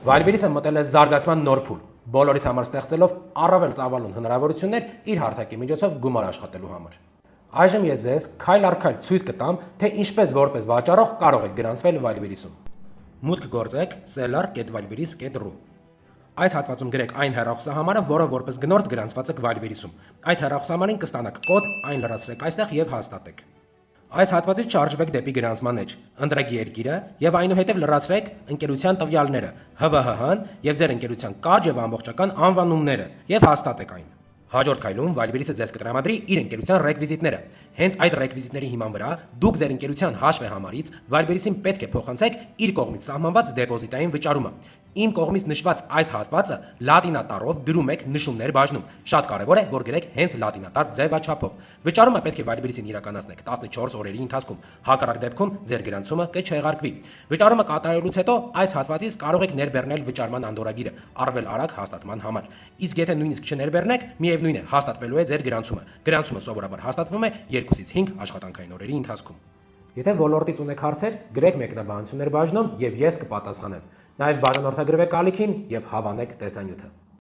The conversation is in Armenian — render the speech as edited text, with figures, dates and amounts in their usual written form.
Վայրբերիսը մտել է զարգացման նոր փուլ, բոլորիս համար ստեղծելով առավել ծավալուն հնարավորություններ իր հարթակի միջոցով գումար աշխատելու համար։ Այժմ ես ձեզ քայլ առ քայլ ցույց կտամ, թե ինչպես որպես վաճառող կարող եք գրանցվել Վայրբերիսում։ Մուտք գործեք seller.wildberries.ru։ Այս հատվածում գրեք այն հեռախոսահամարը, որը որպես գնորդ գրանցված եք Վայրբերիսում։ Այդ հեռախոսահամարին կստանաք կոդ, այն լրացրեք այստեղ եւ հաստատեք։ Այս հատվածից շարժվեք դեպի գրանցման էջ, ընտրեք երկիրը եւ այնուհետեւ լրացրեք ընկերության տվյալները, ՀՎՀ-ն եւ ձեր ընկերության կարճ եւ ամբողջական անվանումները եւ հաստատեք այն։ Հաջորդ քայլում Վայրբերիսը ձեզ կտրամադրի իր ընկերության ռեկվիզիտները։ Հենց այդ ռեկվիզիտների հիման վրա դուք ձեր ընկերության հաշվեհամարից Վայրբերիսին պետք է փոխանցեք իր կողմից սահմանված դեպոզիտային վճարումը։ Իմ կողմից նշված այս հատվածը լատինատառով գրում եք նշումներ բաժնում։ Շատ կարևոր է, որ գրեք հենց լատինատառ ձևաչափով։ Վճարումը պետք է Վայրբերիսին իրականացնեք 14 օրերի ընթացքում։ Հակառակ դեպքում ձեր գրանցումը կչեղարկվի։ Վճարումը կատարելուց հետո այս հատվածից կարող եք ներբեռնել վճարման անդորրագիրը, առավել արագ հաստատման համար։ Իսկ եթե նույնիսկ չներբեռնեք, միևնույն է, հաստատվելու է ձեր գրանցումը։ Գրանցումը սովորաբար հաստատվում է 2-ից 5 աշխատանքային օրերի ընթացքում։ Եթե ոլորտից ունեք հարցեր, գրեք մեկնաբանություններ բաժնում եւ ես կպատասխանեմ։ Նաև բաժանորդագրվեք ալիքին եւ հավանեք տեսանյութը։